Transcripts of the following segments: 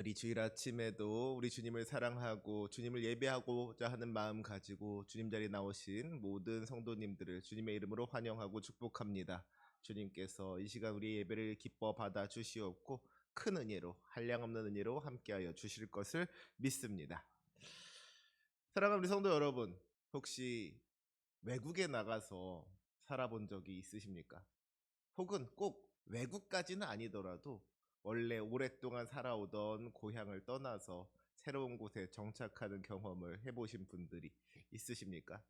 우리 주일 아침에도 우리 주님을 사랑하고 주님을 예배하고자 하는 마음 가지고 주님 자리에 나오신 모든 성도님들을 주님의 이름으로 환영하고 축복합니다. 주님께서 이 시간 우리 예배를 기뻐 받아 주시옵고 큰 은혜로 한량없는 은혜로 함께하여 주실 것을 믿습니다. 사랑하는 우리 성도 여러분, 혹시 외국에 나가서 살아본 적이 있으십니까? 혹은 꼭 외국까지는 아니더라도 원래 오랫동안 살아오던 고향을 떠나서 새로운 곳에 정착하는 경험을 해보신 분들이 있으십니까?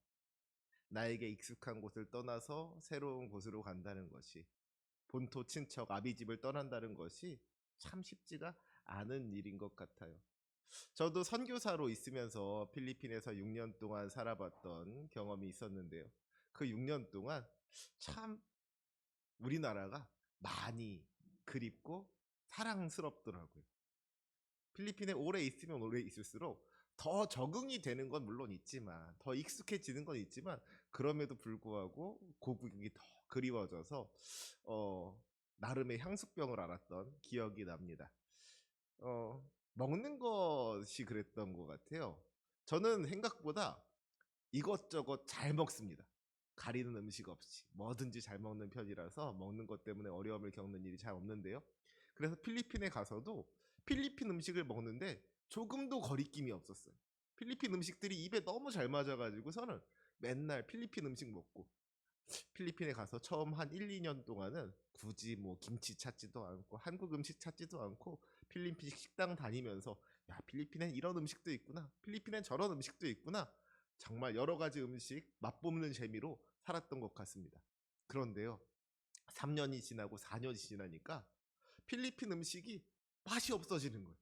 나에게 익숙한 곳을 떠나서 새로운 곳으로 간다는 것이, 본토 친척 아비집을 떠난다는 것이 참 쉽지가 않은 일인 것 같아요. 저도 선교사로 있으면서 필리핀에서 6년 동안 살아봤던 경험이 있었는데요. 그 6년 동안 참 우리나라가 많이 그립고 사랑스럽더라고요. 필리핀에 오래 있으면 오래 있을수록 더 적응이 되는 건 물론 있지만, 더 익숙해지는 건 있지만, 그럼에도 불구하고 고국이 더 그리워져서 나름의 향수병을 앓았던 기억이 납니다. 먹는 것이 그랬던 것 같아요. 저는 생각보다 이것저것 잘 먹습니다. 가리는 음식 없이 뭐든지 잘 먹는 편이라서 먹는 것 때문에 어려움을 겪는 일이 잘 없는데요. 그래서 필리핀에 가서도 필리핀 음식을 먹는데 조금도 거리낌이 없었어요. 필리핀 음식들이 입에 너무 잘 맞아가지고서는 맨날 필리핀 음식 먹고, 필리핀에 가서 처음 한 1, 2년 동안은 굳이 뭐 김치 찾지도 않고 한국 음식 찾지도 않고 필리핀 식당 다니면서, 야, 필리핀엔 이런 음식도 있구나, 필리핀엔 저런 음식도 있구나, 정말 여러 가지 음식 맛보는 재미로 살았던 것 같습니다. 그런데요, 3년이 지나고 4년이 지나니까 필리핀 음식이 맛이 없어지는 거예요.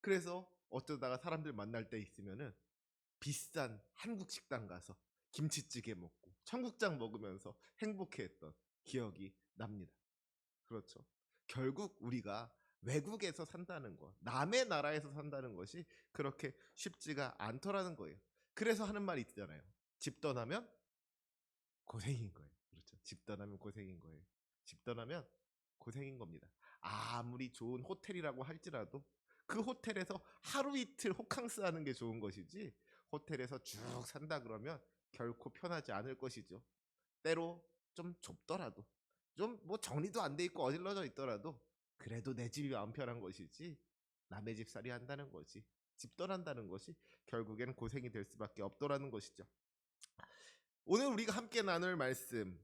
그래서 어쩌다가 사람들 만날 때 있으면은 비싼 한국 식당 가서 김치찌개 먹고 청국장 먹으면서 행복해했던 기억이 납니다. 그렇죠. 결국 우리가 외국에서 산다는 것, 남의 나라에서 산다는 것이 그렇게 쉽지가 않더라는 거예요. 그래서 하는 말이 있잖아요. 집 떠나면 고생인 거예요. 그렇죠. 집 떠나면 고생인 거예요. 집 떠나면 고생인 겁니다. 아무리 좋은 호텔이라고 할지라도 그 호텔에서 하루 이틀 호캉스 하는 게 좋은 것이지, 호텔에서 쭉 산다 그러면 결코 편하지 않을 것이죠. 때로 좀 좁더라도, 좀 뭐 정리도 안 돼 있고 어질러져 있더라도 그래도 내 집이 마음 편한 것이지, 남의 집살이 한다는 것이, 집 떠난다는 것이 결국에는 고생이 될 수밖에 없더라는 것이죠. 오늘 우리가 함께 나눌 말씀은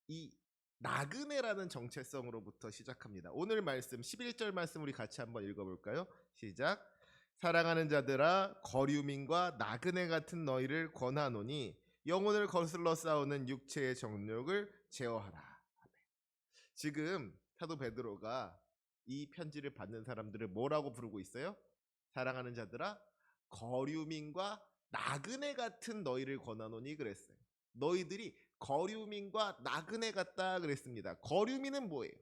이 나그네라는 정체성으로부터 시작합니다. 오늘 말씀 11절 말씀 우리 같이 한번 읽어볼까요? 시작. 사랑하는 자들아, 거류민과 나그네 같은 너희를 권하노니 영혼을 거슬러 싸우는 육체의 정욕을 제어하라. 지금 사도 베드로가 이 편지를 받는 사람들을 뭐라고 부르고 있어요? 사랑하는 자들아, 거류민과 나그네 같은 너희를 권하노니 그랬어요. 너희들이 거류민과 나그네 같다 그랬습니다. 거류민은 뭐예요?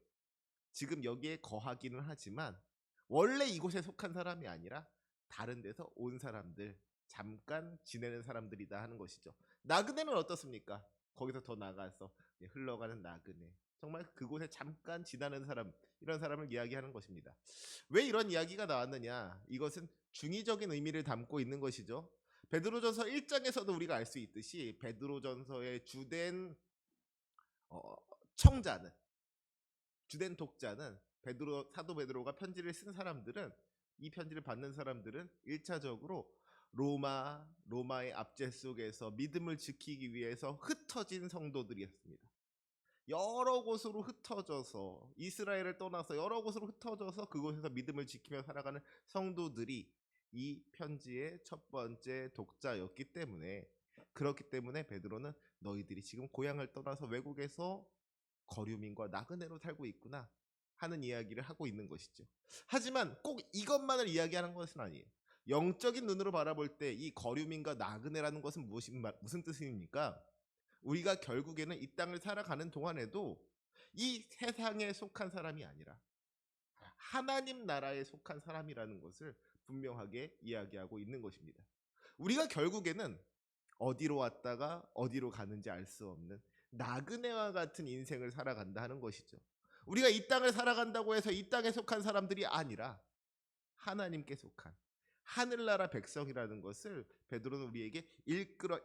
지금 여기에 거하기는 하지만 원래 이곳에 속한 사람이 아니라 다른 데서 온 사람들, 잠깐 지내는 사람들이다 하는 것이죠. 나그네는 어떻습니까? 거기서 더 나가서 흘러가는 나그네, 정말 그곳에 잠깐 지나는 사람, 이런 사람을 이야기하는 것입니다. 왜 이런 이야기가 나왔느냐? 이것은 중의적인 의미를 담고 있는 것이죠. 베드로전서 1장에서도 우리가 알 수 있듯이 베드로전서의 주된 어, 청자는, 주된 독자는 사도 베드로가 편지를 쓴 사람들은, 이 편지를 받는 사람들은 1차적으로 로마의 압제 속에서 믿음을 지키기 위해서 흩어진 성도들이었습니다. 여러 곳으로 흩어져서, 이스라엘을 떠나서 여러 곳으로 흩어져서 그곳에서 믿음을 지키며 살아가는 성도들이 이 편지의 첫 번째 독자였기 때문에, 그렇기 때문에 베드로는 너희들이 지금 고향을 떠나서 외국에서 거류민과 나그네로 살고 있구나 하는 이야기를 하고 있는 것이죠. 하지만 꼭 이것만을 이야기하는 것은 아니에요. 영적인 눈으로 바라볼 때 이 거류민과 나그네라는 것은 무슨 뜻입니까? 우리가 결국에는 이 땅을 살아가는 동안에도 이 세상에 속한 사람이 아니라 하나님 나라에 속한 사람이라는 것을 분명하게 이야기하고 있는 것입니다. 우리가 결국에는 어디로 왔다가 어디로 가는지 알 수 없는 나그네와 같은 인생을 살아간다 하는 것이죠. 우리가 이 땅을 살아간다고 해서 이 땅에 속한 사람들이 아니라 하나님께 속한 하늘나라 백성이라는 것을 베드로는 우리에게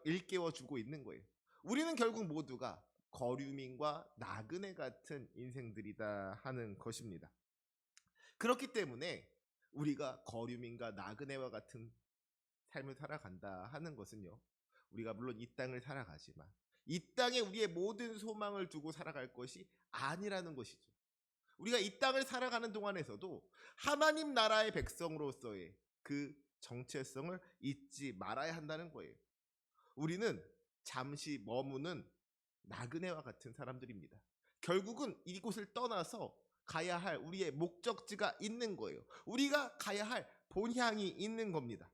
일깨워 주고 있는 거예요. 우리는 결국 모두가 거류민과 나그네 같은 인생들이다 하는 것입니다. 그렇기 때문에 우리가 거류민과 나그네와 같은 삶을 살아간다 하는 것은요, 우리가 물론 이 땅을 살아가지만 이 땅에 우리의 모든 소망을 두고 살아갈 것이 아니라는 것이죠. 우리가 이 땅을 살아가는 동안에서도 하나님 나라의 백성으로서의 그 정체성을 잊지 말아야 한다는 거예요. 우리는 잠시 머무는 나그네와 같은 사람들입니다. 결국은 이곳을 떠나서 가야 할 우리의 목적지가 있는 거예요. 우리가 가야 할 본향이 있는 겁니다.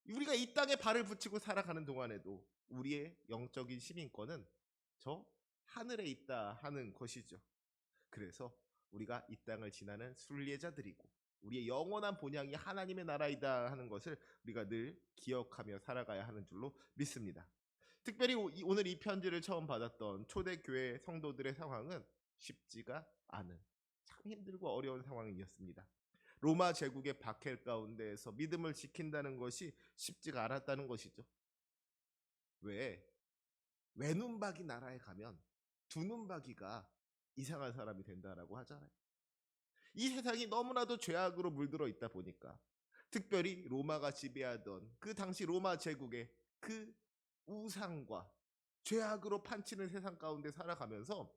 우리가 이 땅에 발을 붙이고 살아가는 동안에도 우리의 영적인 시민권은 저 하늘에 있다 하는 것이죠. 그래서 우리가 이 땅을 지나는 순례자들이고 우리의 영원한 본향이 하나님의 나라이다 하는 것을 우리가 늘 기억하며 살아가야 하는 줄로 믿습니다. 특별히 오늘 이 편지를 처음 받았던 초대교회 성도들의 상황은 쉽지가 않은 참 힘들고 어려운 상황이었습니다. 로마 제국의 박해 가운데에서 믿음을 지킨다는 것이 쉽지가 않았다는 것이죠. 왜? 외눈박이 나라에 가면 두눈박이가 이상한 사람이 된다라고 하잖아요. 이 세상이 너무나도 죄악으로 물들어 있다 보니까 특별히 로마가 지배하던 그 당시 로마 제국의 그 우상과 죄악으로 판치는 세상 가운데 살아가면서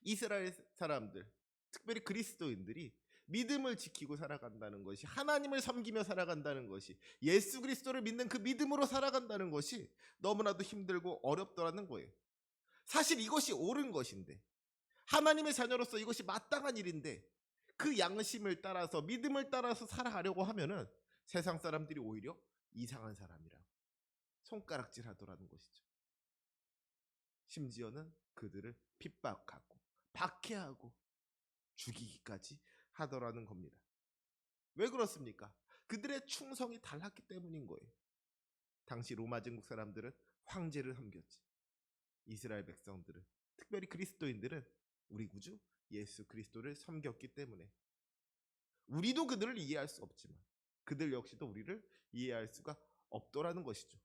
이스라엘 사람들, 특별히 그리스도인들이 믿음을 지키고 살아간다는 것이, 하나님을 섬기며 살아간다는 것이, 예수 그리스도를 믿는 그 믿음으로 살아간다는 것이 너무나도 힘들고 어렵더라는 거예요. 사실 이것이 옳은 것인데, 하나님의 자녀로서 이것이 마땅한 일인데, 그 양심을 따라서 믿음을 따라서 살아가려고 하면은 세상 사람들이 오히려 이상한 사람이라고 손가락질하더라는 것이죠. 심지어는 그들을 핍박하고 박해하고 죽이기까지 하더라는 겁니다. 왜 그렇습니까? 그들의 충성이 달랐기 때문인 거예요. 당시 로마 제국 사람들은 황제를 섬겼지. 이스라엘 백성들은, 특별히 그리스도인들은 우리 구주 예수 그리스도를 섬겼기 때문에 우리도 그들을 이해할 수 없지만 그들 역시도 우리를 이해할 수가 없더라는 것이죠.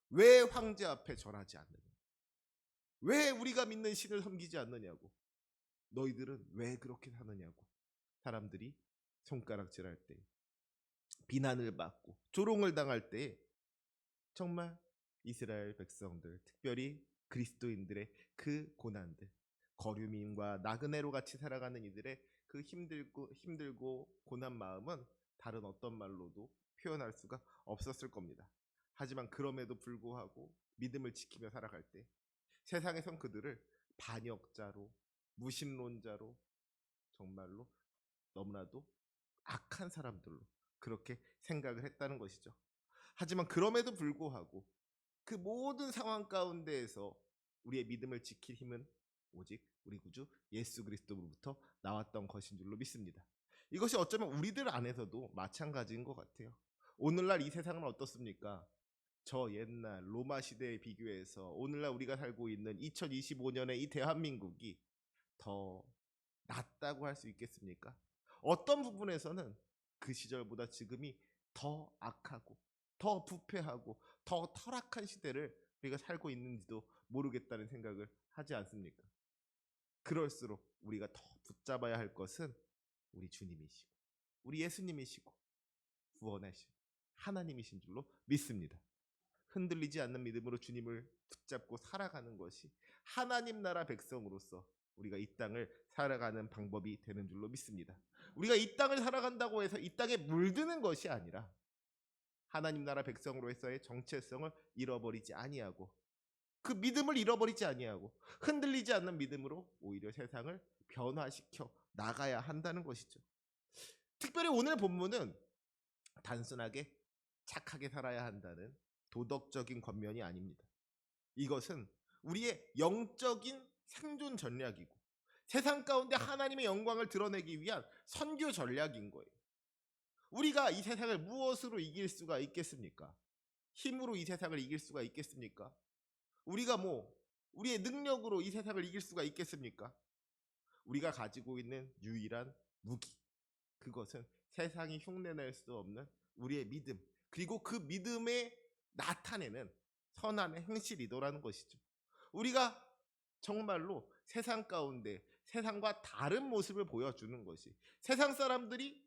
왜 황제 앞에 절하지 않느냐? 왜 우리가 믿는 신을 섬기지 않느냐고? 너희들은 왜 그렇게 사느냐고? 사람들이 손가락질할 때, 비난을 받고 조롱을 당할 때 정말 이스라엘 백성들, 특별히 그리스도인들의 그 고난들, 거류민과 나그네로 같이 살아가는 이들의 그 힘들고 고난 마음은 다른 어떤 말로도 표현할 수가 없었을 겁니다. 하지만 그럼에도 불구하고 믿음을 지키며 살아갈 때 세상에선 그들을 반역자로, 무신론자로, 정말로 너무나도 악한 사람들로 그렇게 생각을 했다는 것이죠. 하지만 그럼에도 불구하고 그 모든 상황 가운데에서 우리의 믿음을 지킬 힘은 오직 우리 구주 예수 그리스도로부터 나왔던 것인 줄로 믿습니다. 이것이 어쩌면 우리들 안에서도 마찬가지인 것 같아요. 오늘날 이 세상은 어떻습니까? 저 옛날 로마 시대에 비교해서 오늘날 우리가 살고 있는 2025년의 이 대한민국이 더 낫다고 할 수 있겠습니까? 어떤 부분에서는 그 시절보다 지금이 더 악하고 더 부패하고 더 타락한 시대를 우리가 살고 있는지도 모르겠다는 생각을 하지 않습니까? 그럴수록 우리가 더 붙잡아야 할 것은 우리 주님이시고 우리 예수님이시고 구원하신 하나님이신 줄로 믿습니다. 흔들리지 않는 믿음으로 주님을 붙잡고 살아가는 것이 하나님 나라 백성으로서 우리가 이 땅을 살아가는 방법이 되는 줄로 믿습니다. 우리가 이 땅을 살아간다고 해서 이 땅에 물드는 것이 아니라 하나님 나라 백성으로서의 정체성을 잃어버리지 아니하고 그 믿음을 잃어버리지 아니하고 흔들리지 않는 믿음으로 오히려 세상을 변화시켜 나가야 한다는 것이죠. 특별히 오늘 본문은 단순하게 착하게 살아야 한다는 도덕적인 권면이 아닙니다. 이것은 우리의 영적인 생존 전략이고 세상 가운데 하나님의 영광을 드러내기 위한 선교 전략인 거예요. 우리가 이 세상을 무엇으로 이길 수가 있겠습니까? 힘으로 이 세상을 이길 수가 있겠습니까? 우리가 우리의 능력으로 이 세상을 이길 수가 있겠습니까? 우리가 가지고 있는 유일한 무기. 그것은 세상이 흉내낼 수 없는 우리의 믿음. 그리고 그 믿음에 나타내는 선한 행실이더라는 것이죠. 우리가 정말로 세상 가운데 세상과 다른 모습을 보여주는 것이, 세상 사람들이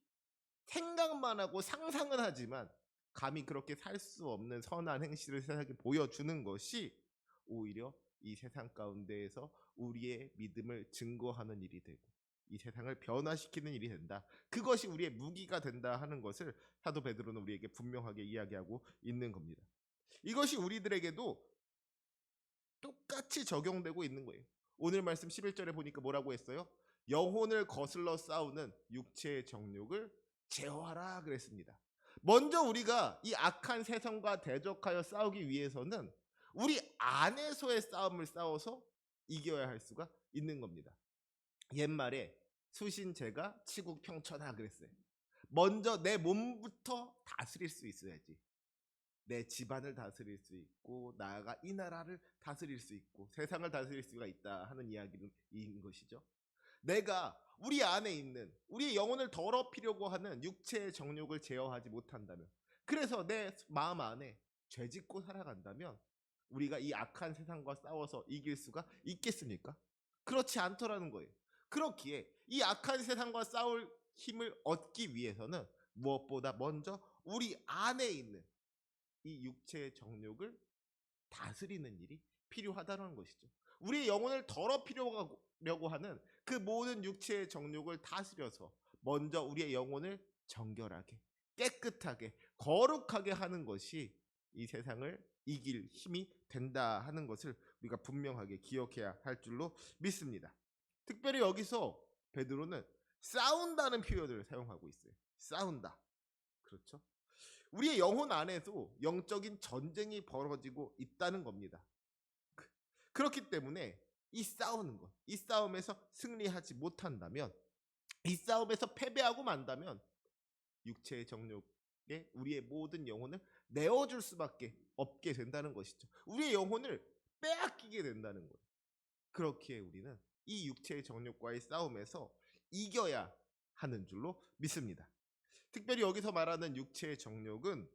생각만 하고 상상은 하지만 감히 그렇게 살 수 없는 선한 행실을 세상에 보여주는 것이 오히려 이 세상 가운데에서 우리의 믿음을 증거하는 일이 되고 이 세상을 변화시키는 일이 된다. 그것이 우리의 무기가 된다 하는 것을 사도 베드로는 우리에게 분명하게 이야기하고 있는 겁니다. 이것이 우리들에게도 똑같이 적용되고 있는 거예요. 오늘 말씀 11절에 보니까 뭐라고 했어요? 영혼을 거슬러 싸우는 육체의 정욕을 제어하라 그랬습니다. 먼저 우리가 이 악한 세상과 대적하여 싸우기 위해서는 우리 안에서의 싸움을 싸워서 이겨야 할 수가 있는 겁니다. 옛말에 수신제가 치국평천하 그랬어요. 먼저 내 몸부터 다스릴 수 있어야지 내 집안을 다스릴 수 있고 나아가 이 나라를 다스릴 수 있고 세상을 다스릴 수가 있다 하는 이야기인 것이죠. 내가 우리 안에 있는 우리의 영혼을 더럽히려고 하는 육체의 정욕을 제어하지 못한다면, 그래서 내 마음 안에 죄짓고 살아간다면 우리가 이 악한 세상과 싸워서 이길 수가 있겠습니까? 그렇지 않더라는 거예요. 그렇기에 이 악한 세상과 싸울 힘을 얻기 위해서는 무엇보다 먼저 우리 안에 있는 이 육체의 정욕을 다스리는 일이 필요하다는 것이죠. 우리의 영혼을 더럽히려고 하는 그 모든 육체의 정욕을 다스려서 먼저 우리의 영혼을 정결하게, 깨끗하게, 거룩하게 하는 것이 이 세상을 이길 힘이 된다 하는 것을 우리가 분명하게 기억해야 할 줄로 믿습니다. 특별히 여기서 베드로는 싸운다는 표현을 사용하고 있어요. 싸운다. 그렇죠? 우리의 영혼 안에도 영적인 전쟁이 벌어지고 있다는 겁니다. 그렇기 때문에 이 싸우는 것, 이 싸움에서 승리하지 못한다면, 이 싸움에서 패배하고 만다면 육체의 정욕에 우리의 모든 영혼을 내어줄 수밖에 없게 된다는 것이죠. 우리의 영혼을 빼앗기게 된다는 거예요. 그렇기에 우리는 이 육체의 정욕과의 싸움에서 이겨야 하는 줄로 믿습니다. 특별히 여기서 말하는 육체의 정욕은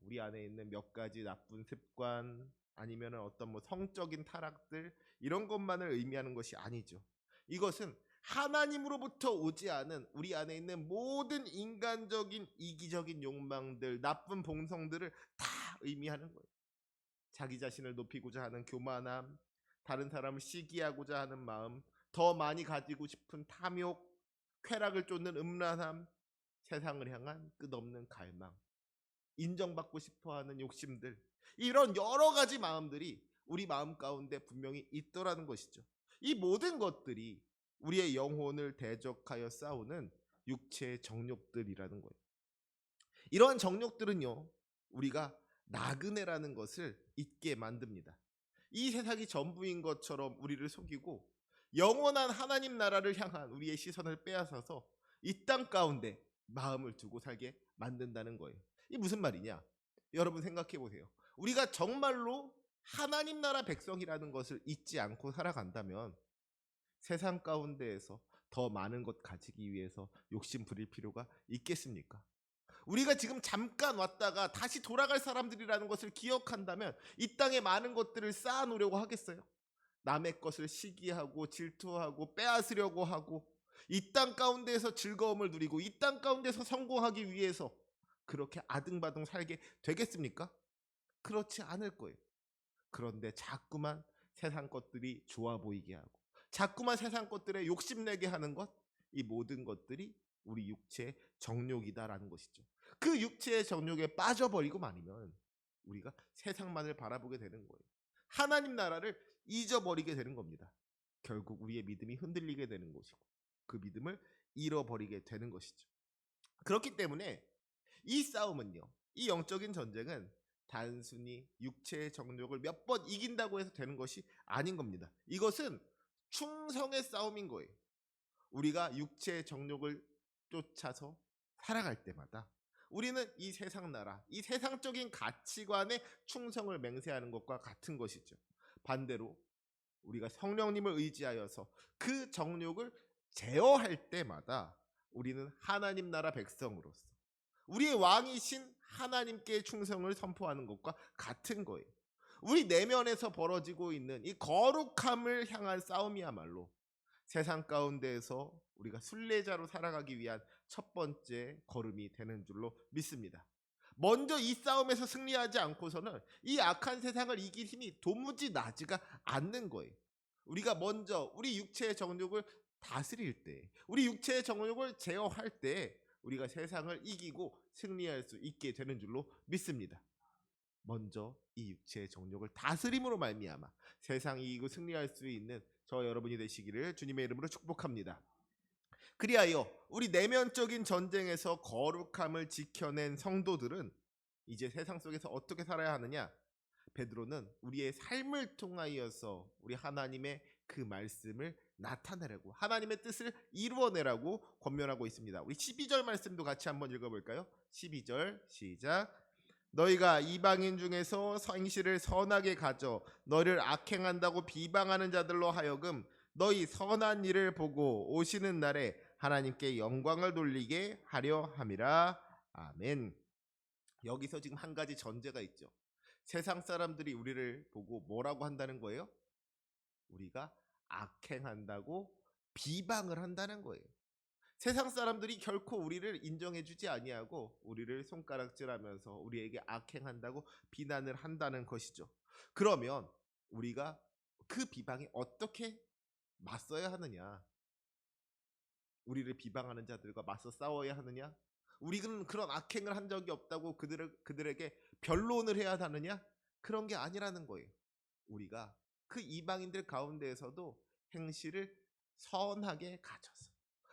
우리 안에 있는 몇 가지 나쁜 습관 아니면 어떤 성적인 타락들 이런 것만을 의미하는 것이 아니죠. 이것은 하나님으로부터 오지 않은 우리 안에 있는 모든 인간적인 이기적인 욕망들, 나쁜 본성들을 다 의미하는 거예요. 자기 자신을 높이고자 하는 교만함, 다른 사람을 시기하고자 하는 마음, 더 많이 가지고 싶은 탐욕, 쾌락을 쫓는 음란함, 세상을 향한 끝없는 갈망, 인정받고 싶어하는 욕심들, 이런 여러 가지 마음들이 우리 마음 가운데 분명히 있더라는 것이죠. 이 모든 것들이 우리의 영혼을 대적하여 싸우는 육체의 정욕들이라는 거예요. 이러한 정욕들은요, 우리가 나그네라는 것을 잊게 만듭니다. 이 세상이 전부인 것처럼 우리를 속이고 영원한 하나님 나라를 향한 우리의 시선을 빼앗아서 이 땅 가운데 마음을 두고 살게 만든다는 거예요. 이게 무슨 말이냐? 여러분 생각해 보세요. 우리가 정말로 하나님 나라 백성이라는 것을 잊지 않고 살아간다면 세상 가운데에서 더 많은 것 가지기 위해서 욕심 부릴 필요가 있겠습니까? 우리가 지금 잠깐 왔다가 다시 돌아갈 사람들이라는 것을 기억한다면 이 땅에 많은 것들을 쌓아놓으려고 하겠어요? 남의 것을 시기하고 질투하고 빼앗으려고 하고 이 땅 가운데에서 즐거움을 누리고 이 땅 가운데서 성공하기 위해서 그렇게 아등바등 살게 되겠습니까? 그렇지 않을 거예요. 그런데 자꾸만 세상 것들이 좋아 보이게 하고 자꾸만 세상 것들에 욕심내게 하는 것, 이 모든 것들이 우리 육체의 정욕이다라는 것이죠. 그 육체의 정욕에 빠져버리고 말이면 우리가 세상만을 바라보게 되는 거예요. 하나님 나라를 잊어버리게 되는 겁니다. 결국 우리의 믿음이 흔들리게 되는 것이고 그 믿음을 잃어버리게 되는 것이죠. 그렇기 때문에 이 싸움은요, 이 영적인 전쟁은 단순히 육체의 정욕을 몇 번 이긴다고 해서 되는 것이 아닌 겁니다. 이것은 충성의 싸움인 거예요. 우리가 육체의 정욕을 쫓아서 살아갈 때마다 우리는 이 세상 나라, 이 세상적인 가치관에 충성을 맹세하는 것과 같은 것이죠. 반대로 우리가 성령님을 의지하여서 그 정욕을 제어할 때마다 우리는 하나님 나라 백성으로서 우리의 왕이신 하나님께 충성을 선포하는 것과 같은 거예요. 우리 내면에서 벌어지고 있는 이 거룩함을 향한 싸움이야말로 세상 가운데에서 우리가 순례자로 살아가기 위한 첫 번째 걸음이 되는 줄로 믿습니다. 먼저 이 싸움에서 승리하지 않고서는 이 악한 세상을 이길 힘이 도무지 나지가 않는 거예요. 우리가 먼저 우리 육체의 정욕을 다스릴 때, 우리 육체의 정욕을 제어할 때 우리가 세상을 이기고 승리할 수 있게 되는 줄로 믿습니다. 먼저 이 육체의 정욕을 다스림으로 말미암아 세상 이기고 승리할 수 있는 저 여러분이 되시기를 주님의 이름으로 축복합니다. 그리하여 우리 내면적인 전쟁에서 거룩함을 지켜낸 성도들은 이제 세상 속에서 어떻게 살아야 하느냐? 베드로는 우리의 삶을 통하여서 우리 하나님의 그 말씀을 나타내라고, 하나님의 뜻을 이루어내라고 권면하고 있습니다. 우리 12절 말씀도 같이 한번 읽어볼까요? 12절 시작. 너희가 이방인 중에서 행실을 선하게 가져 너희를 악행한다고 비방하는 자들로 하여금 너희 선한 일을 보고 오시는 날에 하나님께 영광을 돌리게 하려 함이라. 아멘. 여기서 지금 한 가지 전제가 있죠. 세상 사람들이 우리를 보고 뭐라고 한다는 거예요? 우리가 악행한다고 비방을 한다는 거예요. 세상 사람들이 결코 우리를 인정해주지 아니하고 우리를 손가락질하면서 우리에게 악행한다고 비난을 한다는 것이죠. 그러면 우리가 그 비방에 어떻게 맞서야 하느냐? 우리를 비방하는 자들과 맞서 싸워야 하느냐? 우리는 그런 악행을 한 적이 없다고 그들에게 변론을 해야 하느냐? 그런 게 아니라는 거예요. 우리가 그 이방인들 가운데에서도 행실을 선하게 가져서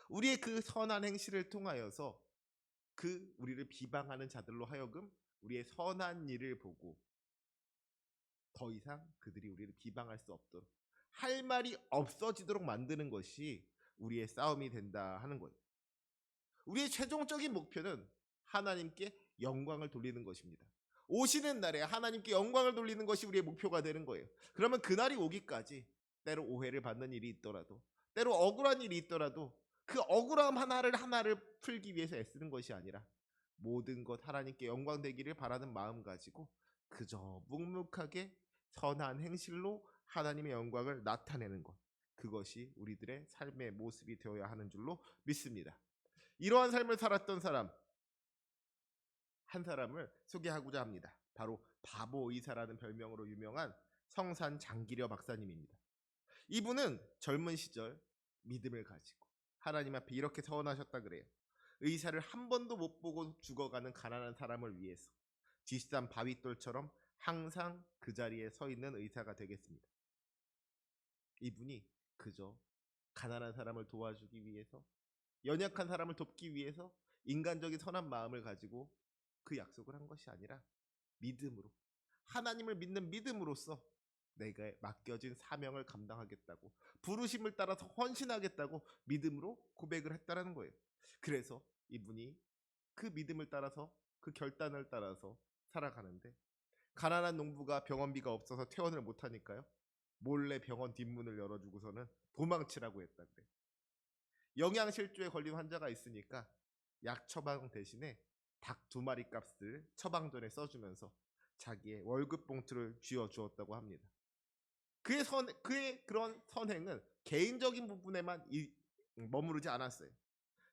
우리의 그 선한 행실을 통하여서 그 우리를 비방하는 자들로 하여금 우리의 선한 일을 보고 더 이상 그들이 우리를 비방할 수 없도록 할 말이 없어지도록 만드는 것이 우리의 싸움이 된다 하는 거예요. 우리의 최종적인 목표는 하나님께 영광을 돌리는 것입니다. 오시는 날에 하나님께 영광을 돌리는 것이 우리의 목표가 되는 거예요. 그러면 그날이 오기까지 때로 오해를 받는 일이 있더라도, 때로 억울한 일이 있더라도 그 억울함 하나를 풀기 위해서 애쓰는 것이 아니라 모든 것 하나님께 영광 되기를 바라는 마음 가지고 그저 묵묵하게 선한 행실로 하나님의 영광을 나타내는 것, 그것이 우리들의 삶의 모습이 되어야 하는 줄로 믿습니다. 이러한 삶을 살았던 사람 한 사람을 소개하고자 합니다. 바로 바보 의사라는 별명으로 유명한 성산 장기려 박사님입니다. 이분은 젊은 시절 믿음을 가지고 하나님 앞에 이렇게 서원하셨다 그래요. 의사를 한 번도 못 보고 죽어가는 가난한 사람을 위해서 뒷산 바위돌처럼 항상 그 자리에 서 있는 의사가 되겠습니다. 이분이 그저 가난한 사람을 도와주기 위해서, 연약한 사람을 돕기 위해서 인간적인 선한 마음을 가지고 그 약속을 한 것이 아니라 믿음으로, 하나님을 믿는 믿음으로써 내가 맡겨진 사명을 감당하겠다고, 부르심을 따라서 헌신하겠다고 믿음으로 고백을 했다라는 거예요. 그래서 이분이 그 믿음을 따라서, 그 결단을 따라서 살아가는데, 가난한 농부가 병원비가 없어서 퇴원을 못하니까요, 몰래 병원 뒷문을 열어주고서는 도망치라고 했다 그래요. 영양실조에 걸린 환자가 있으니까 약 처방 대신에 닭 2마리 값을 처방전에 써주면서 자기의 월급 봉투를 쥐어주었다고 합니다. 그의 그런 선행은 개인적인 부분에만 머무르지 않았어요.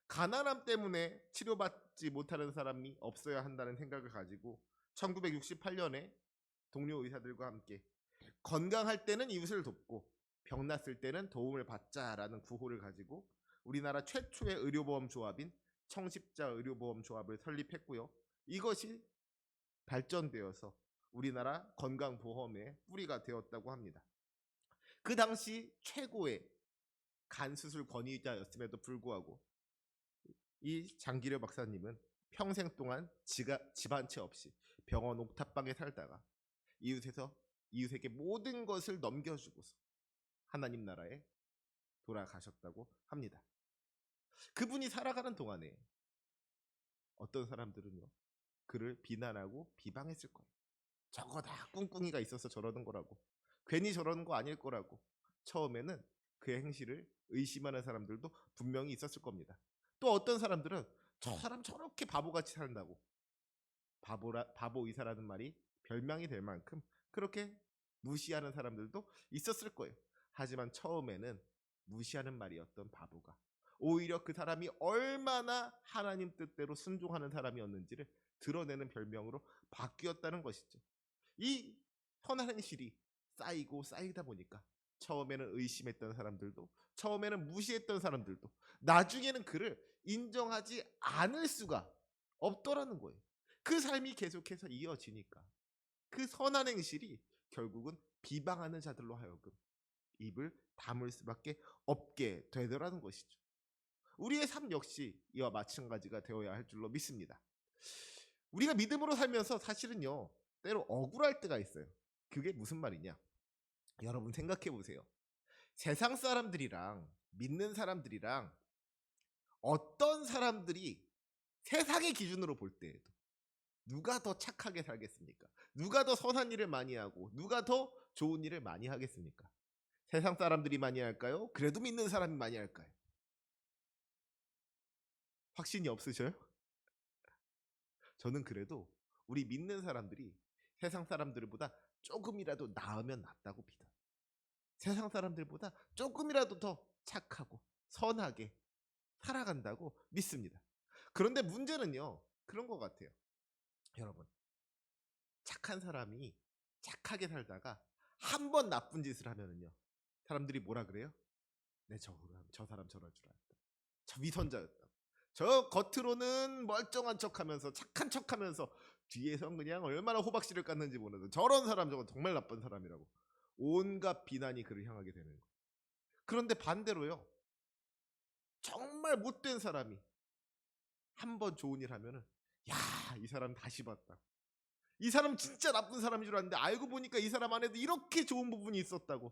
가난함 때문에 치료받지 못하는 사람이 없어야 한다는 생각을 가지고 1968년에 동료 의사들과 함께 건강할 때는 이웃을 돕고 병났을 때는 도움을 받자라는 구호를 가지고 우리나라 최초의 의료보험 조합인 청십자 의료보험 조합을 설립했고요. 이것이 발전되어서 우리나라 건강보험의 뿌리가 되었다고 합니다. 그 당시 최고의 간 수술 권위자였음에도 불구하고 이 장기려 박사님은 평생 동안 집 한 채 없이 병원 옥탑방에 살다가 이웃에게 모든 것을 넘겨주고서 하나님 나라에 돌아가셨다고 합니다. 그분이 살아가는 동안에 어떤 사람들은요, 그를 비난하고 비방했을 거예요. 저거 다 꿍꿍이가 있어서 저러는 거라고, 괜히 저러는 거 아닐 거라고. 처음에는 그의 행실을 의심하는 사람들도 분명히 있었을 겁니다. 또 어떤 사람들은 저 사람 저렇게 바보같이 산다고, 바보 의사라는 말이 별명이 될 만큼 그렇게 무시하는 사람들도 있었을 거예요. 하지만 처음에는 무시하는 말이었던 바보가 오히려 그 사람이 얼마나 하나님 뜻대로 순종하는 사람이었는지를 드러내는 별명으로 바뀌었다는 것이죠. 이 선한 행실이 쌓이고 쌓이다 보니까 처음에는 의심했던 사람들도, 처음에는 무시했던 사람들도 나중에는 그를 인정하지 않을 수가 없더라는 거예요. 그 삶이 계속해서 이어지니까 그 선한 행실이 결국은 비방하는 자들로 하여금 입을 다물 수밖에 없게 되더라는 것이죠. 우리의 삶 역시 이와 마찬가지가 되어야 할 줄로 믿습니다. 우리가 믿음으로 살면서 사실은요, 때로 억울할 때가 있어요. 그게 무슨 말이냐? 여러분 생각해 보세요. 세상 사람들이랑 믿는 사람들이랑 어떤 사람들이 세상의 기준으로 볼 때에도 누가 더 착하게 살겠습니까? 누가 더 선한 일을 많이 하고 누가 더 좋은 일을 많이 하겠습니까? 세상 사람들이 많이 할까요? 그래도 믿는 사람이 많이 할까요? 확신이 없으셔요? 저는 그래도 우리 믿는 사람들이 세상 사람들보다 조금이라도 나으면 낫다고 믿어요. 세상 사람들보다 조금이라도 더 착하고 선하게 살아간다고 믿습니다. 그런데 문제는요, 그런 것 같아요. 여러분, 착한 사람이 착하게 살다가 한 번 나쁜 짓을 하면은요, 사람들이 뭐라 그래요? 네, 저 사람 저럴 줄 알았다. 저 위선자였다. 저 겉으로는 멀쩡한 척하면서 착한 척하면서 뒤에선 그냥 얼마나 호박씨를 깠는지 모르는 저런 사람, 저건 정말 나쁜 사람이라고 온갖 비난이 그를 향하게 되는 거예요. 그런데 반대로요, 정말 못된 사람이 한 번 좋은 일 하면은, 야, 이 사람 다시 봤다. 이 사람 진짜 나쁜 사람인 줄 알았는데 알고 보니까 이 사람 안에도 이렇게 좋은 부분이 있었다고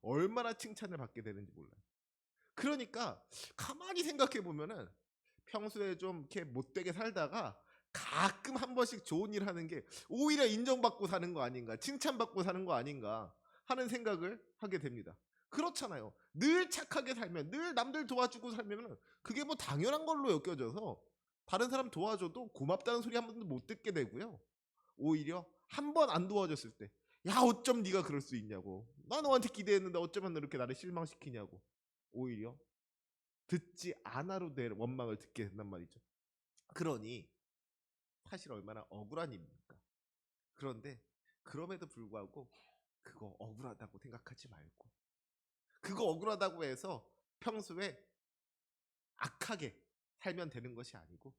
얼마나 칭찬을 받게 되는지 몰라요. 그러니까 가만히 생각해 보면은 평소에 좀 이렇게 못되게 살다가 가끔 한 번씩 좋은 일 하는 게 오히려 인정받고 사는 거 아닌가, 칭찬받고 사는 거 아닌가 하는 생각을 하게 됩니다. 그렇잖아요. 늘 착하게 살면, 늘 남들 도와주고 살면 그게 뭐 당연한 걸로 여겨져서 다른 사람 도와줘도 고맙다는 소리 한 번도 못 듣게 되고요. 오히려 한 번 안 도와줬을 때, 야, 어쩜 네가 그럴 수 있냐고, 나 너한테 기대했는데 어쩌면 너 이렇게 나를 실망시키냐고, 오히려 듣지 않아도 될 원망을 듣게 된단 말이죠. 그러니 사실 얼마나 억울한 일입니까? 그런데 그럼에도 불구하고 그거 억울하다고 생각하지 말고, 그거 억울하다고 해서 평소에 악하게 살면 되는 것이 아니고,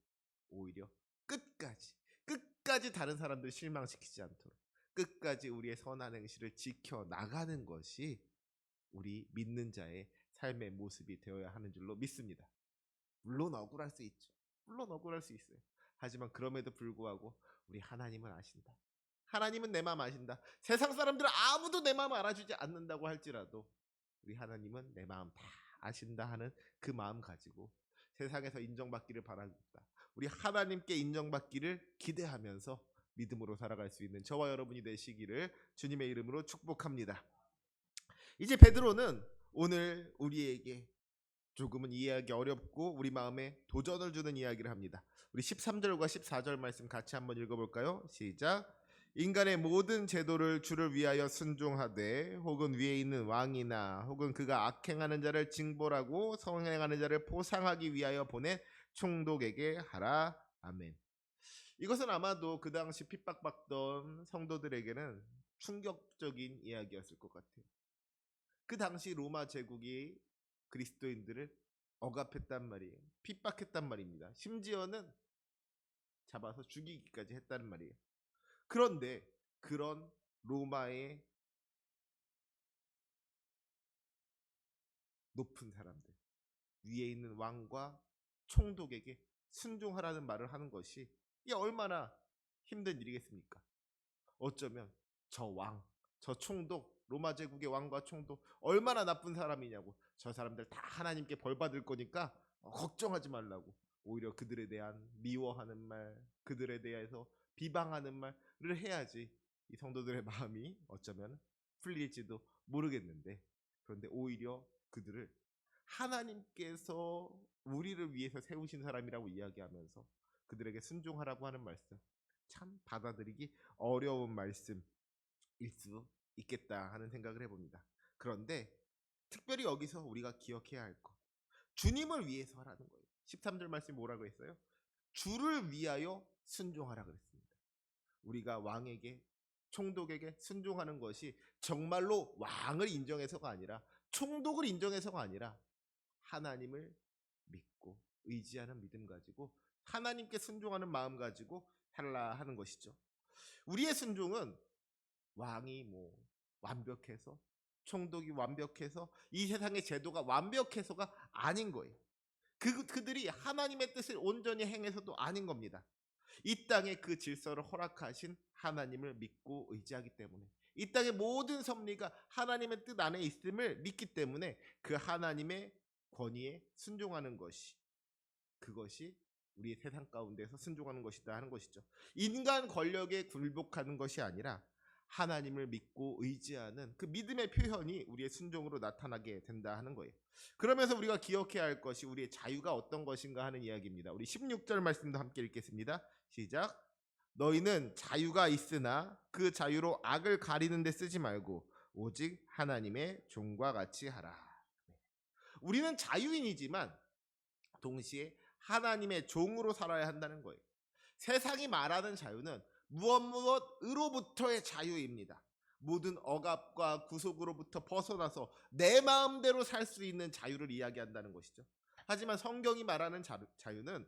오히려 끝까지 다른 사람들 실망시키지 않도록 끝까지 우리의 선한 행실을 지켜 나가는 것이 우리 믿는 자의 삶의 모습이 되어야 하는 줄로 믿습니다. 물론 억울할 수 있죠. 물론 억울할 수 있어요. 하지만 그럼에도 불구하고 우리 하나님은 아신다. 하나님은 내 마음 아신다. 세상 사람들은 아무도 내 마음 알아주지 않는다고 할지라도 우리 하나님은 내 마음 다 아신다 하는 그 마음 가지고 세상에서 인정받기를 바랍니다. 우리 하나님께 인정받기를 기대하면서 믿음으로 살아갈 수 있는 저와 여러분이 되시기를 주님의 이름으로 축복합니다. 이제 베드로는 오늘 우리에게 조금은 이해하기 어렵고 우리 마음에 도전을 주는 이야기를 합니다. 우리 13절과 14절 말씀 같이 한번 읽어볼까요? 시작. 인간의 모든 제도를 주를 위하여 순종하되 혹은 위에 있는 왕이나 혹은 그가 악행하는 자를 징벌하고 성행하는 자를 보상하기 위하여 보낸 총독에게 하라. 아멘. 이것은 아마도 그 당시 핍박받던 성도들에게는 충격적인 이야기였을 것 같아요. 그 당시 로마 제국이 그리스도인들을 억압했단 말이에요. 핍박했단 말입니다. 심지어는 잡아서 죽이기까지 했다는 말이에요. 그런데 그런 로마의 높은 사람들, 위에 있는 왕과 총독에게 순종하라는 말을 하는 것이 이게 얼마나 힘든 일이겠습니까? 어쩌면 저 왕, 저 총독, 로마 제국의 왕과 총독 얼마나 나쁜 사람이냐고, 저 사람들 다 하나님께 벌 받을 거니까 걱정하지 말라고 오히려 그들에 대한 미워하는 말, 그들에 대해서 비방하는 말을 해야지 이 성도들의 마음이 어쩌면 풀릴지도 모르겠는데, 그런데 오히려 그들을 하나님께서 우리를 위해서 세우신 사람이라고 이야기하면서 그들에게 순종하라고 하는 말씀, 참 받아들이기 어려운 말씀일 수 있겠다 하는 생각을 해봅니다. 그런데 특별히 여기서 우리가 기억해야 할 것, 주님을 위해서 하라는 거예요. 13절 말씀이 뭐라고 했어요? 주를 위하여 순종하라 그랬습니다. 우리가 왕에게, 총독에게 순종하는 것이 정말로 왕을 인정해서가 아니라, 총독을 인정해서가 아니라 하나님을 믿고 의지하는 믿음 가지고 하나님께 순종하는 마음 가지고 살라 하는 것이죠. 우리의 순종은 왕이 완벽해서, 총독이 완벽해서, 이 세상의 제도가 완벽해서가 아닌 거예요. 그들이 하나님의 뜻을 온전히 행해서도 아닌 겁니다. 이 땅에 그 질서를 허락하신 하나님을 믿고 의지하기 때문에, 이 땅의 모든 섭리가 하나님의 뜻 안에 있음을 믿기 때문에 그 하나님의 권위에 순종하는 것이, 그것이 우리 세상 가운데서 순종하는 것이다 하는 것이죠. 인간 권력에 굴복하는 것이 아니라 하나님을 믿고 의지하는 그 믿음의 표현이 우리의 순종으로 나타나게 된다 하는 거예요. 그러면서 우리가 기억해야 할 것이 우리의 자유가 어떤 것인가 하는 이야기입니다. 우리 16절 말씀도 함께 읽겠습니다. 시작. 너희는 자유가 있으나 그 자유로 악을 가리는 데 쓰지 말고 오직 하나님의 종과 같이 하라. 우리는 자유인이지만 동시에 하나님의 종으로 살아야 한다는 거예요. 세상이 말하는 자유는 무엇으로부터의 자유입니다. 모든 억압과 구속으로부터 벗어나서 내 마음대로 살 수 있는 자유를 이야기한다는 것이죠. 하지만 성경이 말하는 자유는,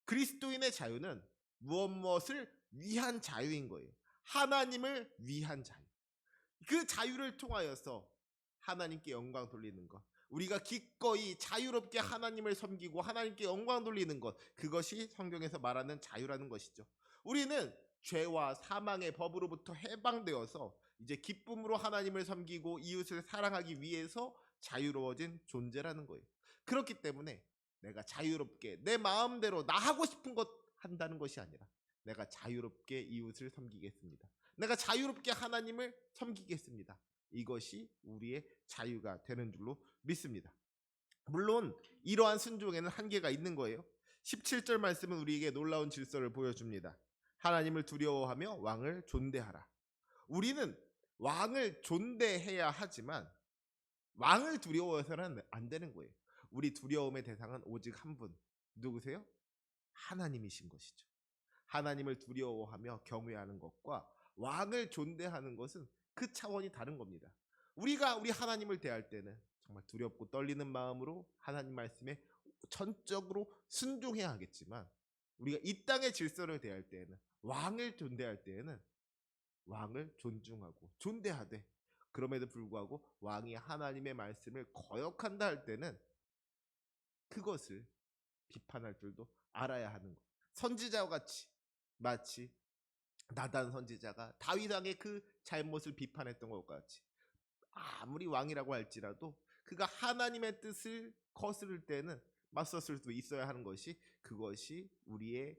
그리스도인의 자유는 무엇을 위한 자유인 거예요. 하나님을 위한 자유. 그 자유를 통하여서 하나님께 영광 돌리는 것, 우리가 기꺼이 자유롭게 하나님을 섬기고 하나님께 영광 돌리는 것, 그것이 성경에서 말하는 자유라는 것이죠. 우리는 죄와 사망의 법으로부터 해방되어서 이제 기쁨으로 하나님을 섬기고 이웃을 사랑하기 위해서 자유로워진 존재라는 거예요. 그렇기 때문에 내가 자유롭게 내 마음대로 나 하고 싶은 것 한다는 것이 아니라 내가 자유롭게 이웃을 섬기겠습니다. 내가 자유롭게 하나님을 섬기겠습니다. 이것이 우리의 자유가 되는 줄로 믿습니다. 물론 이러한 순종에는 한계가 있는 거예요. 17절 말씀은 우리에게 놀라운 질서를 보여줍니다. 하나님을 두려워하며 왕을 존대하라. 우리는 왕을 존대해야 하지만 왕을 두려워해서는 안 되는 거예요. 우리 두려움의 대상은 오직 한 분, 누구세요? 하나님이신 것이죠. 하나님을 두려워하며 경외하는 것과 왕을 존대하는 것은 그 차원이 다른 겁니다. 우리가 우리 하나님을 대할 때는 정말 두렵고 떨리는 마음으로 하나님 말씀에 전적으로 순종해야 하겠지만, 우리가 이 땅의 질서를 대할 때에는, 왕을 존대할 때에는 왕을 존중하고 존대하되, 그럼에도 불구하고 왕이 하나님의 말씀을 거역한다 할 때는 그것을 비판할 줄도 알아야 하는 것. 선지자와 같이, 마치 나단 선지자가 다윗 왕의 그 잘못을 비판했던 것과 같이, 아무리 왕이라고 할지라도 그가 하나님의 뜻을 거스를 때는 맞섰을 수 있어야 하는 것이, 그것이 우리의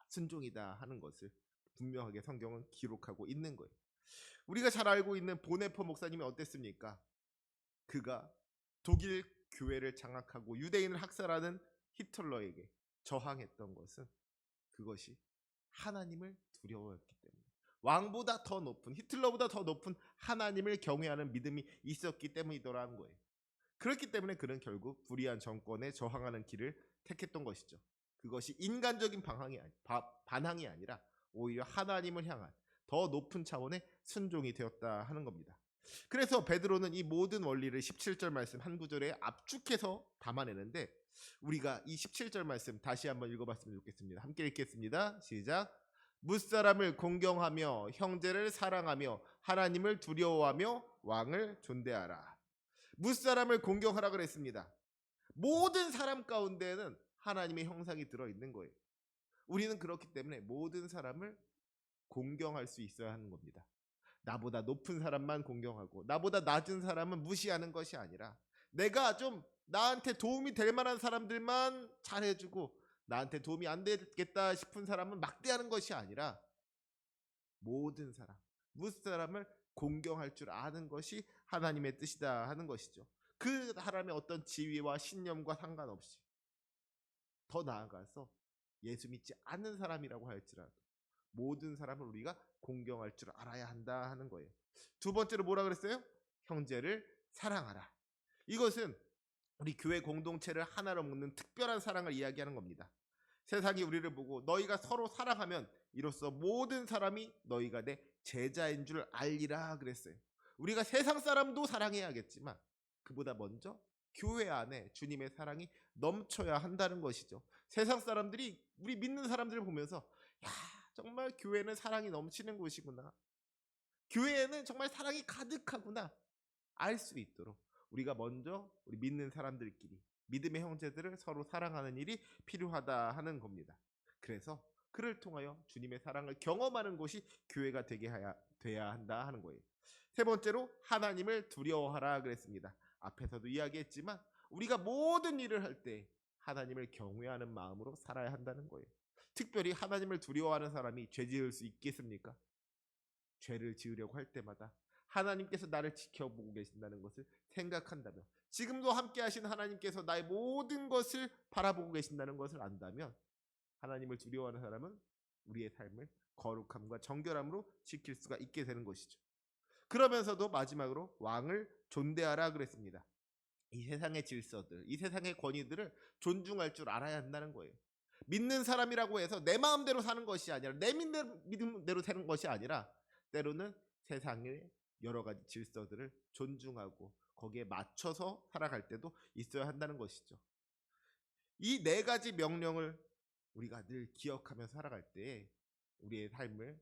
순종이다 하는 것을 분명하게 성경은 기록하고 있는 거예요. 우리가 잘 알고 있는 보네퍼 목사님이 어땠습니까? 그가 독일 교회를 장악하고 유대인을 학살하는 히틀러에게 저항했던 것은 그것이 하나님을 두려워했기 때문에, 왕보다 더 높은, 히틀러보다 더 높은 하나님을 경외하는 믿음이 있었기 때문이더라는 거예요. 그렇기 때문에 그는 결국 불의한 정권에 저항하는 길을 택했던 것이죠. 그것이 인간적인 반항이 아니라 오히려 하나님을 향한 더 높은 차원의 순종이 되었다 하는 겁니다. 그래서 베드로는 이 모든 원리를 17절 말씀 한 구절에 압축해서 담아내는데, 우리가 이 17절 말씀 다시 한번 읽어봤으면 좋겠습니다. 함께 읽겠습니다. 시작. 무사람을 공경하며 형제를 사랑하며 하나님을 두려워하며 왕을 존대하라. 무사람을 공경하라 그랬습니다. 모든 사람 가운데에는 하나님의 형상이 들어있는 거예요. 우리는 그렇기 때문에 모든 사람을 공경할 수 있어야 하는 겁니다. 나보다 높은 사람만 공경하고 나보다 낮은 사람은 무시하는 것이 아니라, 내가 좀 나한테 도움이 될 만한 사람들만 잘해주고 나한테 도움이 안 되겠다 싶은 사람은 막대하는 것이 아니라, 모든 사람, 무엇 사람을 공경할 줄 아는 것이 하나님의 뜻이다 하는 것이죠. 그 사람의 어떤 지위와 신념과 상관없이 더 나아가서 예수 믿지 않는 사람이라고 할지라도 모든 사람을 우리가 공경할 줄 알아야 한다 하는 거예요. 두 번째로 뭐라 그랬어요? 형제를 사랑하라. 이것은 우리 교회 공동체를 하나로 묶는 특별한 사랑을 이야기하는 겁니다. 세상이 우리를 보고 너희가 서로 사랑하면 이로써 모든 사람이 너희가 내 제자인 줄 알리라 그랬어요. 우리가 세상 사람도 사랑해야겠지만 그보다 먼저 교회 안에 주님의 사랑이 넘쳐야 한다는 것이죠. 세상 사람들이 우리 믿는 사람들을 보면서 야, 정말 교회는 사랑이 넘치는 곳이구나. 교회에는 정말 사랑이 가득하구나. 알 수 있도록 우리가 먼저 우리 믿는 사람들끼리 믿음의 형제들을 서로 사랑하는 일이 필요하다 하는 겁니다. 그래서 그를 통하여 주님의 사랑을 경험하는 곳이 교회가 돼야 한다 하는 거예요. 세 번째로 하나님을 두려워하라 그랬습니다. 앞에서도 이야기했지만 우리가 모든 일을 할 때 하나님을 경외하는 마음으로 살아야 한다는 거예요. 특별히 하나님을 두려워하는 사람이 죄 지을 수 있겠습니까? 죄를 지으려고 할 때마다 하나님께서 나를 지켜보고 계신다는 것을 생각한다면, 지금도 함께 하신 하나님께서 나의 모든 것을 바라보고 계신다는 것을 안다면 하나님을 두려워하는 사람은 우리의 삶을 거룩함과 정결함으로 지킬 수가 있게 되는 것이죠. 그러면서도 마지막으로 왕을 존대하라 그랬습니다. 이 세상의 질서들, 이 세상의 권위들을 존중할 줄 알아야 한다는 거예요. 믿는 사람이라고 해서 내 마음대로 사는 것이 아니라, 내 믿음대로 사는 것이 아니라 때로는 세상의 여러 가지 질서들을 존중하고 거기에 맞춰서 살아갈 때도 있어야 한다는 것이죠. 이 네 가지 명령을 우리가 늘 기억하며 살아갈 때 우리의 삶을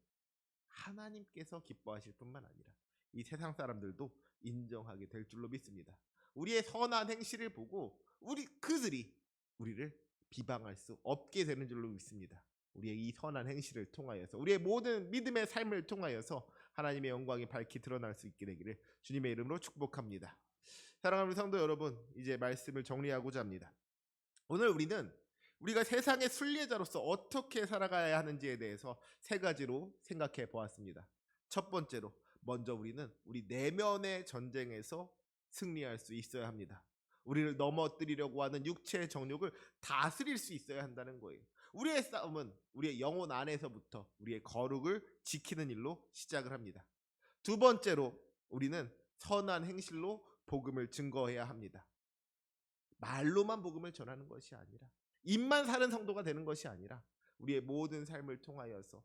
하나님께서 기뻐하실 뿐만 아니라 이 세상 사람들도 인정하게 될 줄로 믿습니다. 우리의 선한 행실을 보고 그들이 우리를 비방할 수 없게 되는 줄로 믿습니다. 우리의 이 선한 행실을 통하여서, 우리의 모든 믿음의 삶을 통하여서 하나님의 영광이 밝히 드러날 수 있게 되기를 주님의 이름으로 축복합니다. 사랑하는 성도 여러분, 이제 말씀을 정리하고자 합니다. 오늘 우리가 세상의 순례자로서 어떻게 살아가야 하는지에 대해서 세 가지로 생각해 보았습니다. 첫 번째로, 먼저 우리는 우리 내면의 전쟁에서 승리할 수 있어야 합니다. 우리를 넘어뜨리려고 하는 육체의 정욕을 다스릴 수 있어야 한다는 거예요. 우리의 싸움은 우리의 영혼 안에서부터 우리의 거룩을 지키는 일로 시작을 합니다. 두 번째로, 우리는 선한 행실로 복음을 증거해야 합니다. 말로만 복음을 전하는 것이 아니라, 입만 사는 성도가 되는 것이 아니라 우리의 모든 삶을 통하여서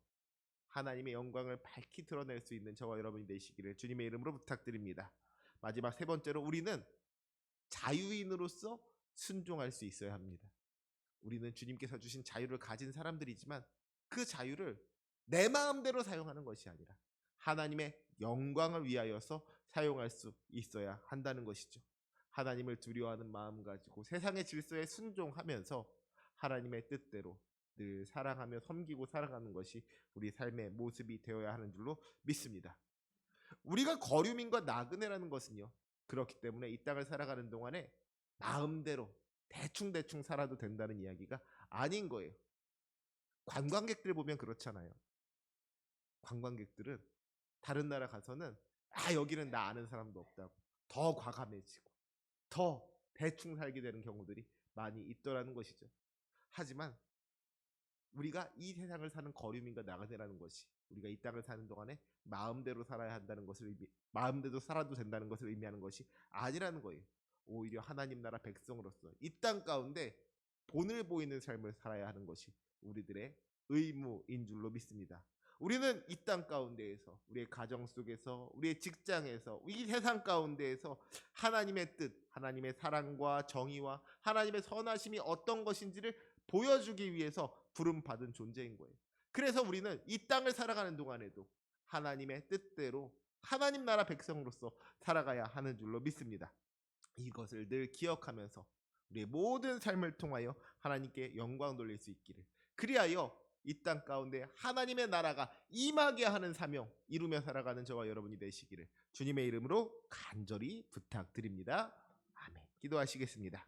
하나님의 영광을 밝히 드러낼 수 있는 저와 여러분이 되시기를 주님의 이름으로 부탁드립니다. 마지막 세 번째로, 우리는 자유인으로서 순종할 수 있어야 합니다. 우리는 주님께서 주신 자유를 가진 사람들이지만 그 자유를 내 마음대로 사용하는 것이 아니라 하나님의 영광을 위하여서 사용할 수 있어야 한다는 것이죠. 하나님을 두려워하는 마음 가지고 세상의 질서에 순종하면서 하나님의 뜻대로 늘 사랑하며 섬기고 살아가는 것이 우리 삶의 모습이 되어야 하는 줄로 믿습니다. 우리가 거류민과 나그네라는 것은요, 그렇기 때문에 이 땅을 살아가는 동안에 마음대로 대충 살아도 된다는 이야기가 아닌 거예요. 관광객들 보면 그렇잖아요. 관광객들은 다른 나라 가서는 여기는 나 아는 사람도 없다고 더 과감해지고 더 대충 살게 되는 경우들이 많이 있더라는 것이죠. 하지만 우리가 이 세상을 사는 거류민과 나그네라는 것이 우리가 이 땅을 사는 동안에 마음대로 살아야 한다는 것을 마음대로 살아도 된다는 것을 의미하는 것이 아니라는 거예요. 오히려 하나님 나라 백성으로서 이 땅 가운데 본을 보이는 삶을 살아야 하는 것이 우리들의 의무인 줄로 믿습니다. 우리는 이 땅 가운데에서, 우리의 가정 속에서, 우리의 직장에서, 이 세상 가운데에서 하나님의 뜻, 하나님의 사랑과 정의와 하나님의 선하심이 어떤 것인지를 보여주기 위해서 부름받은 존재인 거예요. 그래서 우리는 이 땅을 살아가는 동안에도 하나님의 뜻대로 하나님 나라 백성으로서 살아가야 하는 줄로 믿습니다. 이것을 늘 기억하면서 우리의 모든 삶을 통하여 하나님께 영광 돌릴 수 있기를, 그리하여 이 땅 가운데 하나님의 나라가 임하게 하는 사명 이루며 살아가는 저와 여러분이 되시기를 주님의 이름으로 간절히 부탁드립니다. 아멘. 기도하시겠습니다.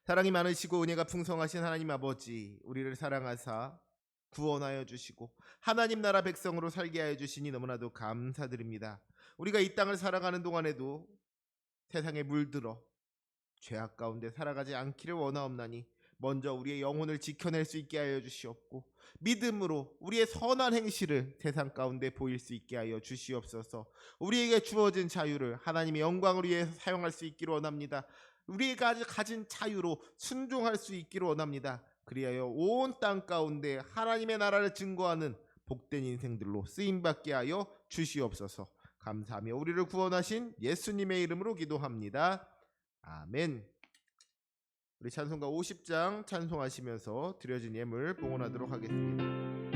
사랑이 많으시고 은혜가 풍성하신 하나님 아버지, 우리를 사랑하사 구원하여 주시고 하나님 나라 백성으로 살게 하여 주시니 너무나도 감사드립니다. 우리가 이 땅을 살아가는 동안에도 세상에 물들어 죄악 가운데 살아가지 않기를 원하옵나니 먼저 우리의 영혼을 지켜낼 수 있게 하여 주시옵고 믿음으로 우리의 선한 행실을 세상 가운데 보일 수 있게 하여 주시옵소서. 우리에게 주어진 자유를 하나님의 영광을 위해서 사용할 수 있기를 원합니다. 우리가 가진 자유로 순종할 수 있기를 원합니다. 그리하여 온 땅 가운데 하나님의 나라를 증거하는 복된 인생들로 쓰임받게 하여 주시옵소서. 감사하며 우리를 구원하신 예수님의 이름으로 기도합니다. 아멘. 우리 찬송가 50장 찬송하시면서 드려진 예물 봉헌하도록 하겠습니다.